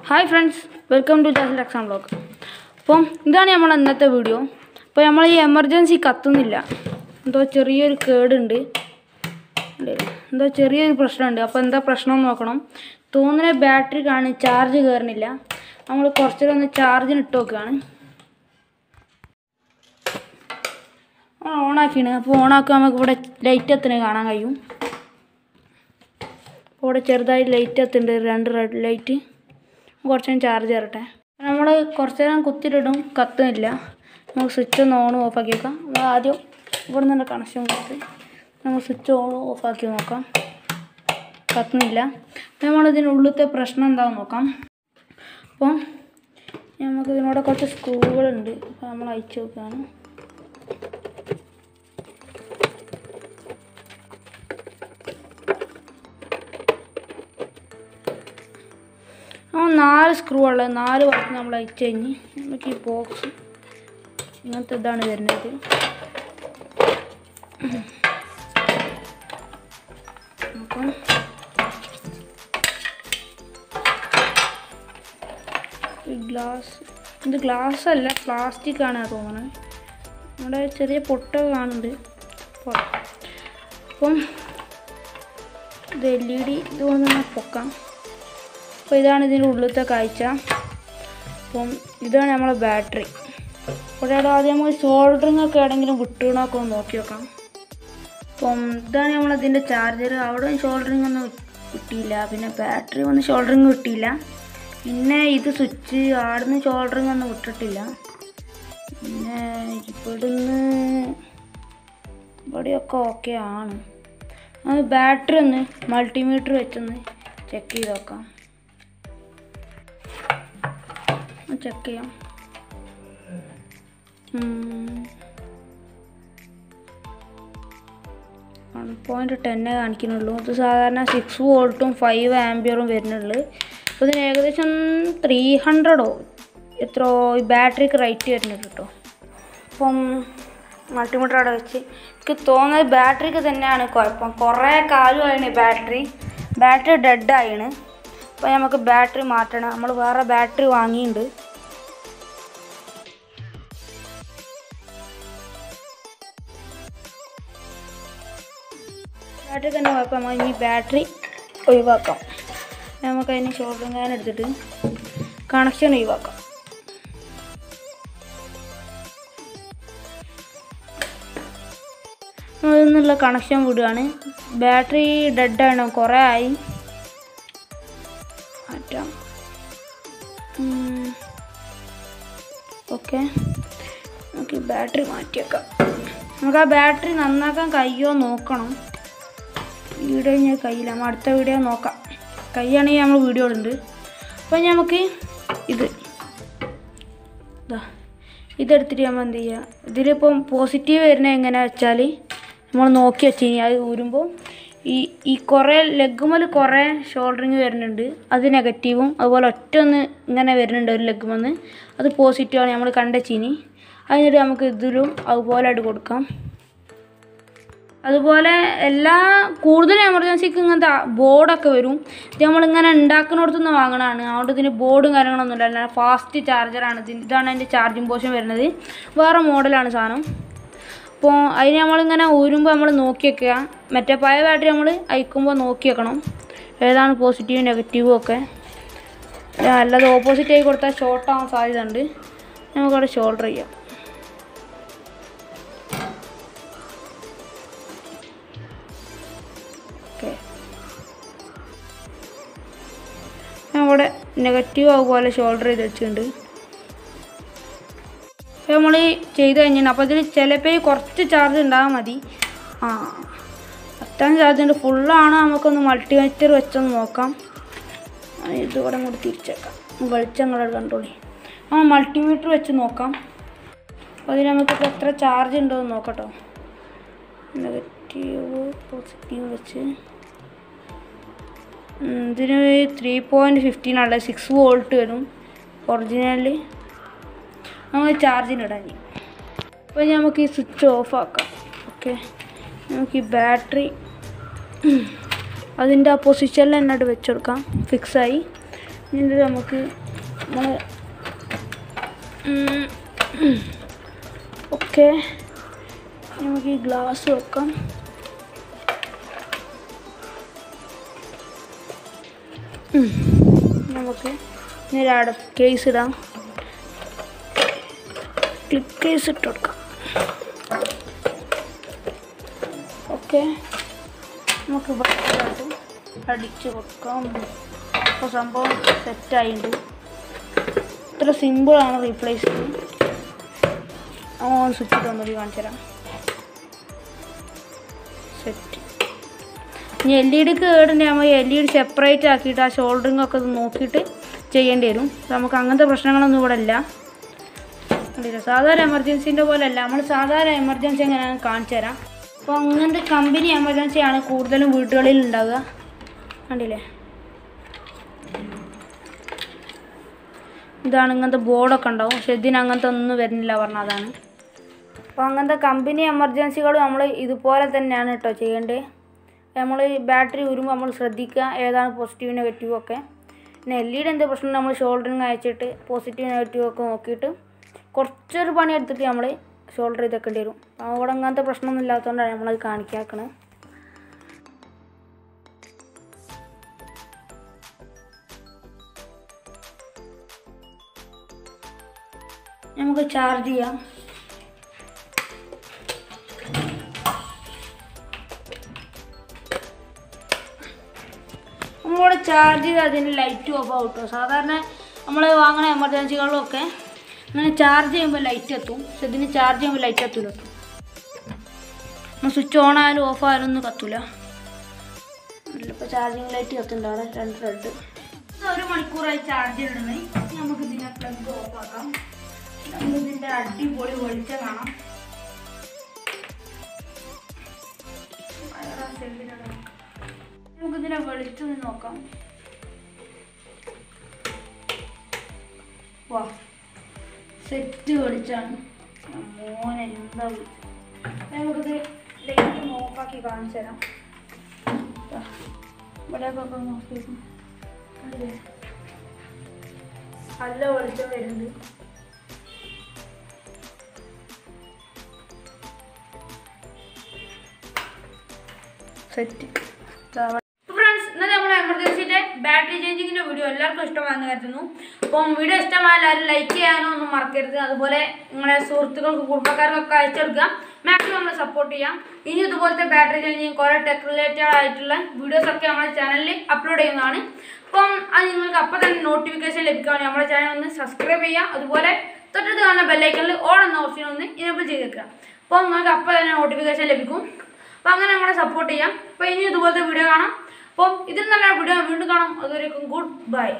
Hi friends, welcome to Jasmine Exam Vlog. അപ്പോൾ ഇതാണ് നമ്മൾ ഇന്നത്തെ വീഡിയോ. അപ്പോൾ നമ്മൾ ഈ എമർജൻസി കത്തുന്നില്ല. എന്തോ ചെറിയൊരു കേടുണ്ട്. എന്തോ ചെറിയൊരു പ്രശ്നമുണ്ട്. അപ്പോൾ എന്താ പ്രശ്നം നോക്കണം. തോന്നുന്ന ബാറ്ററി കാണി ചാർജ് കയറുന്നില്ല. നമ്മൾ കുറച്ചൊന്ന് ചാർജിന് ഇട്ട് നോക്കുകയാണ്. ഓണാക്കിയാണ്. അപ്പോൾ ഓണാക്കുക നമുക്ക് ഇവിടെ ലൈറ്റ് എത്തുന്നത് കാണാൻ കഴിയും. അപ്പോൾ ഇവിടെ ചെറുതായി ലൈറ്റ് എത്തുന്നുണ്ട്, 2 റെഡ് ലൈറ്റ്. കുറച്ച് നേരം ചാർജ് കയറട്ടെ. നമ്മൾ കുറച്ച് നേരം കുത്തിയിടും, കത്തുന്നില്ല. നമുക്ക് സ്വിച്ച് ഒന്ന് ഓൺ ഓഫാക്കി വെക്കാം. നമ്മൾ ആദ്യം ഇവിടെ നിന്ന് കണക്ഷൻ കൊടുത്ത് നമുക്ക് സ്വിച്ച് ഓൺ ഓഫാക്കി നോക്കാം. കത്തുന്നില്ല. നമ്മളിതിൻ്റെ ഉള്ളിലത്തെ പ്രശ്നം എന്താണെന്ന് നോക്കാം. അപ്പം നമുക്ക് ഇതിനോട് കുറച്ച് സ്ക്രൂകളുണ്ട്. അപ്പോൾ നമ്മൾ അയച്ചു നോക്കുകയാണ്. നമ്മൾ 4 സ്ക്രൂ ഉള്ളത് 4 വർക്ക് നമ്മൾ അയച്ചു കഴിഞ്ഞ് നമുക്ക് ഈ ബോക്സ് ഇങ്ങനത്തെ ഇതാണ് വരുന്നത്. അപ്പം ഈ ഇത് ഗ്ലാസ് അല്ല, പ്ലാസ്റ്റിക് ആണ് തോന്നുന്നത്. നമ്മുടെ ചെറിയ പൊട്ടൊക്കെ കാണുന്നുണ്ട്. അപ്പം ഇത് LED ഇതുകൊണ്ട് തന്നെ പൊക്കാം. അപ്പോൾ ഇതാണ് ഇതിൻ്റെ ഉള്ളിലത്തെ കാഴ്ച. അപ്പം ഇതാണ് നമ്മളെ ബാറ്ററി. ഇവിടെ ആദ്യം നമുക്ക് സോൾഡറിങ് ഒക്കെ എവിടെയെങ്കിലും വിട്ടുകണൊക്കെ ഒന്ന് നോക്കി വെക്കാം. അപ്പം ഇതാണ് നമ്മളതിൻ്റെ ചാർജർ. അവിടെ ഷോൾഡറിങ് ഒന്നും കിട്ടിയില്ല. പിന്നെ ബാറ്ററി വന്ന് ഷോൾഡറിങ് കിട്ടിയില്ല. പിന്നെ ഇത് സ്വിച്ച് ആടുന്ന് ഷോൾഡറിങ് ഒന്നും വിട്ടിട്ടില്ല. പിന്നെ ഇവിടെയൊക്കെ ഓക്കെ ആണ്. അത് ബാറ്ററി ഒന്ന് മൾട്ടിമീറ്റർ വെച്ചൊന്ന് ചെക്ക് ചെയ്ത് നോക്കാം. ചെക്ക് ചെയ്യാം. 1.10 കാണിക്കുന്നുള്ളൂ. ഇത് സാധാരണ 6 വോൾട്ടും 5 ആംപിയറും വരുന്നുള്ളൂ. അപ്പോൾ ഇതിന് ഏകദേശം 300 എത്രയോ ഈ ബാറ്ററിക്ക് റേറ്റ് വരുന്നുണ്ട് കേട്ടോ. അപ്പം മൾട്ടിമീറ്റർ അവിടെ വെച്ച് എനിക്ക് തോന്നുന്നത് ബാറ്ററിക്ക് തന്നെയാണ് കുഴപ്പം. കുറേ കാലമായിന് ബാറ്ററി ഡെഡായിന്. അപ്പോൾ നമുക്ക് ബാറ്ററി മാറ്റണം. നമ്മൾ വേറെ ബാറ്ററി വാങ്ങിയിട്ടുണ്ട്. ബാറ്ററി തന്നെ കുഴപ്പം. നമുക്ക് ഇനി ബാറ്ററി ഒഴിവാക്കാം. നമുക്കതിന് ഷോൾഡർ ഞാൻ എടുത്തിട്ട് കണക്ഷൻ ഒഴിവാക്കാം. അതിൽ നിന്നുള്ള കണക്ഷൻ വിടുകയാണ്. ബാറ്ററി ഡെഡാണ്, കുറേ ആയി. മാറ്റാം. ഓക്കെ, നമുക്ക് ബാറ്ററി മാറ്റിയേക്കാം. നമുക്ക് ആ ബാറ്ററി നന്നാക്കാൻ കഴിയുമോ നോക്കണം. വീഡിയോ ഞാൻ കയ്യില്ല, നമ്മൾ അടുത്ത വീഡിയോ നോക്കാം. കൈയാണെങ്കിൽ നമ്മൾ വീഡിയോ ഉണ്ട്. അപ്പോൾ നമുക്ക് ഇതെടുത്തിട്ട് നമ്മൾ എന്ത് ചെയ്യുക, ഇതിലിപ്പം പോസിറ്റീവ് വരുന്നത് എങ്ങനെയാണെന്ന് വെച്ചാൽ നമ്മൾ നോക്കി വെച്ചിനി അത് ഊരുമ്പോൾ ഈ കുറേ ലെഗുമൽ കുറേ ഷോൾഡറിങ് വരുന്നുണ്ട്. അത് നെഗറ്റീവും അതുപോലെ ഒന്ന് ഇങ്ങനെ വരുന്നുണ്ട് ഒരു ലെഗുമെന്ന്. അത് പോസിറ്റീവാണ് നമ്മൾ കണ്ടച്ചിനി. അതിനിട്ട് നമുക്ക് ഇതിലും അതുപോലെ ആയിട്ട് കൊടുക്കാം. അതുപോലെ കൂടുതൽ എമർജൻസിക്ക് ഇങ്ങനത്തെ ബോർഡൊക്കെ വരും. ഇത് നമ്മളിങ്ങനെ ഉണ്ടാക്കുന്നിടത്തുനിന്ന് വാങ്ങണതാണ്. അതുകൊണ്ട് ഇതിന് ബോർഡും കാര്യങ്ങളൊന്നുമില്ല. അല്ല, ഫാസ്റ്റ് ചാർജറാണ്. ഇതാണ് അതിൻ്റെ ചാർജിങ് പോർഷൻ വരുന്നത്. വേറെ മോഡലാണ് സാധനം. അപ്പോൾ അതിന് നമ്മളിങ്ങനെ ഊരുമ്പോൾ നമ്മൾ നോക്കി വെക്കുക. മറ്റേ പഴയ ബാറ്ററി നമ്മൾ അയക്കുമ്പോൾ നോക്കി വെക്കണം ഏതാണ് പോസിറ്റീവും നെഗറ്റീവും ഒക്കെ. അല്ലാതെ ഓപ്പോസിറ്റായി കൊടുത്താൽ ഷോർട്ട് ആവാൻ സാധ്യത ഉണ്ട്. നമുക്കവിടെ ഷോൾഡർ ചെയ്യാം. ഓക്കെ, അവിടെ നെഗറ്റീവ് അതുപോലെ ഷോൾഡർ ചെയ്ത് വെച്ചിട്ടുണ്ട്. നമ്മൾ ചെയ്ത് കഴിഞ്ഞാൽ അപ്പോൾ ഇതിൽ ചിലപ്പോൾ കുറച്ച് ചാർജ് ഉണ്ടാകാൻ മതി. അത്രയും ചാർജ് ഉണ്ട്. ഫുള്ളാണ്. നമുക്കൊന്ന് മൾട്ടിമീറ്റർ വെച്ചൊന്ന് നോക്കാം. ഇതുകൂടെ കൂടി തിരിച്ചേക്കാം. വെളിച്ചങ്ങളോട് കണ്ടോളി. മൾട്ടിമീറ്റർ വെച്ച് നോക്കാം. അപ്പോൾ അതിന് നമുക്കിപ്പോൾ എത്ര ചാർജ് ഉണ്ടോ എന്ന് നോക്കട്ടോ. നെഗറ്റീവ് പോസിറ്റീവ് വെച്ച് ഇതിന് 3.15 ആണ്. 6 വോൾട്ട് വരും ഒറിജിനല്. നമ്മൾ ചാർജിനിടാൻ. അപ്പോൾ നമുക്ക് ഈ സ്വിച്ച് ഓഫ് ആക്കാം. ഓക്കെ, നമുക്ക് ഈ ബാറ്ററി അതിൻ്റെ ആ പൊസിഷനിൽ തന്നെ വെച്ച് കൊടുക്കാം. ഫിക്സായി. ഇത് നമുക്ക് ഓക്കെ നമുക്ക് ഈ ഗ്ലാസ് വെക്കാം. നമുക്ക് ഇനി കേസ് ഇടാം. ക്ലിപ്പ് കേസ് ഇട്ട് കൊടുക്കാം. ഓക്കെ നമുക്ക് ബട്ടറായിട്ട് അടിച്ച് കൊടുക്കാം. അപ്പോൾ സംഭവം സെറ്റായിട്ടുണ്ട്. ഇത്ര സിമ്പിളാണ് റീപ്ലേസ് ചെയ്യുന്നത്. ഓൺ സ്വിച്ച് തന്നൊരു കാണിച്ചു തരാം. സെറ്റ്. ഇനി LED കേടുണ്ടെങ്കിൽ LED സെപ്പറേറ്റ് ആക്കിയിട്ട് ആ ഷോൾഡറിങ് ഒക്കെ നോക്കിയിട്ട് ചെയ്യേണ്ടി വരും. നമുക്ക് അങ്ങനത്തെ പ്രശ്നങ്ങളൊന്നും ഇവിടെ ഇല്ല. കണ്ടില്ല, സാധാരണ എമർജൻസിൻ്റെ പോലെ അല്ല. നമ്മൾ സാധാരണ എമർജൻസി എങ്ങനെയാണ് കാണിച്ചു തരാം. അപ്പോൾ അങ്ങനത്തെ കമ്പനി എമർജൻസിയാണ് കൂടുതലും വീടുകളിൽ ഉണ്ടാവുക. കണ്ടില്ലേ, ഇതാണ് ഇങ്ങനത്തെ ബോർഡൊക്കെ ഉണ്ടാവും. പക്ഷെ ഇതിന് അങ്ങനത്തെ ഒന്നും വരുന്നില്ല പറഞ്ഞാൽ അതാണ്. അപ്പോൾ അങ്ങനത്തെ കമ്പനി എമർജൻസികൾ നമ്മൾ ഇതുപോലെ തന്നെയാണ് കേട്ടോ ചെയ്യേണ്ടത്. നമ്മൾ ബാറ്ററി ഊരുമ്പോൾ നമ്മൾ ശ്രദ്ധിക്കുക ഏതാണ് പോസിറ്റീവ് നെഗറ്റീവ് ഒക്കെ. പിന്നെ LED എന്ത് പ്രശ്നം നമ്മൾ ഷോൾഡറിങ് അയച്ചിട്ട് പോസിറ്റീവ് നെഗറ്റീവ് ഒക്കെ നോക്കിയിട്ട് കുറച്ചൊരു പണി എടുത്തിട്ട് നമ്മൾ ഷോൾഡർ ചെയ്തേക്കേണ്ടി വരും. അവിടെ അങ്ങനത്തെ പ്രശ്നമൊന്നും ഇല്ലാത്തതുകൊണ്ടാണ് നമ്മളത് കാണിക്കാക്കണത്. നമുക്ക് ചാർജ് ചെയ്യാം. നമ്മളിവിടെ ചാർജ് ചെയ്ത് അതിന് ലൈറ്റ് ഓഫ് ആവും കേട്ടോ. സാധാരണ നമ്മൾ വാങ്ങുന്ന എമർജൻസികളിലൊക്കെ അങ്ങനെ ചാർജ് ചെയ്യുമ്പോൾ ലൈറ്റ് എത്തും. പക്ഷെ ഇതിന് ചാർജ് ചെയ്യുമ്പോൾ ലൈറ്റ് എത്തൂല. സ്വിച്ച് ഓൺ ആയാലും ഓഫ് ആയാലും ഒന്നും കത്തൂല. ഇപ്പോൾ ചാർജിങ് ലൈറ്റ് കത്തുണ്ടാവും 2 റെഡ്. 1 മണിക്കൂറായി ചാർജ് ചെയ്തിടുന്നത്. നമുക്ക് ഇതിനെ പ്ലഗ് ഓഫ് ആക്കാം. നമുക്ക് ഇതിൻ്റെ അടിപൊളി വെളിച്ചം കാണാം. നമുക്കിതിനെ വെളിച്ചം നോക്കാം. വാ, സെറ്റ് വെളിച്ചാണ്. മോനെ എന്താ വിളിച്ചത്. നമുക്കിത് ലൈറ്റ് ഓഫാക്കി കാണിച്ചു തരാം. ഇവിടെയൊക്കെ നോക്കി നല്ല വെളിച്ചം വരുന്നുണ്ട്. സെറ്റ്. ഫ്രണ്ട്സ്, ഇന്നലെ നമ്മൾ എമർജൻസിയുടെ ബാറ്ററി ചേഞ്ചിങ്ങിൻ്റെ വീഡിയോ എല്ലാവർക്കും ഇഷ്ടമാണെന്ന് കരുതുന്നു. അപ്പം വീഡിയോ ഇഷ്ടമായാൽ എല്ലാവരും ലൈക്ക് ചെയ്യാനോ ഒന്നും മറക്കരുത്. അതുപോലെ നിങ്ങളുടെ സുഹൃത്തുക്കൾക്ക് കുടുംബക്കാർക്കൊക്കെ അയച്ചെടുക്കുക. മാക്സിമം നമ്മൾ സപ്പോർട്ട് ചെയ്യാം. ഇനി ഇതുപോലത്തെ ബാറ്ററി ചേഞ്ചിങ് കുറേ ടെക് റിലേറ്റഡ് ആയിട്ടുള്ള വീഡിയോസൊക്കെ നമ്മുടെ ചാനലിൽ അപ്ലോഡ് ചെയ്യുന്നതാണ്. അപ്പം അത് നിങ്ങൾക്ക് അപ്പോൾ തന്നെ നോട്ടിഫിക്കേഷൻ ലഭിക്കുകയാണ്. നമ്മുടെ ചാനൽ ഒന്ന് സബ്സ്ക്രൈബ് ചെയ്യുക. അതുപോലെ തൊട്ടടുത്ത് കാണുന്ന ബെല്ലൈക്കണിൽ ഓൾ എന്ന ഓപ്ഷൻ ഒന്ന് ഇനേബിൾ ചെയ്തേക്കുക. അപ്പോൾ നിങ്ങൾക്ക് അപ്പോൾ തന്നെ നോട്ടിഫിക്കേഷൻ ലഭിക്കും. അപ്പോൾ അങ്ങനെ നമ്മളെ സപ്പോർട്ട് ചെയ്യാം. അപ്പോൾ ഇനി ഇതുപോലത്തെ വീഡിയോ കാണാം. അപ്പം ഇതിൽ നല്ല വീഡിയോ വീണ്ടും കാണാം. അതുവരേക്കും ഗുഡ് ബൈ.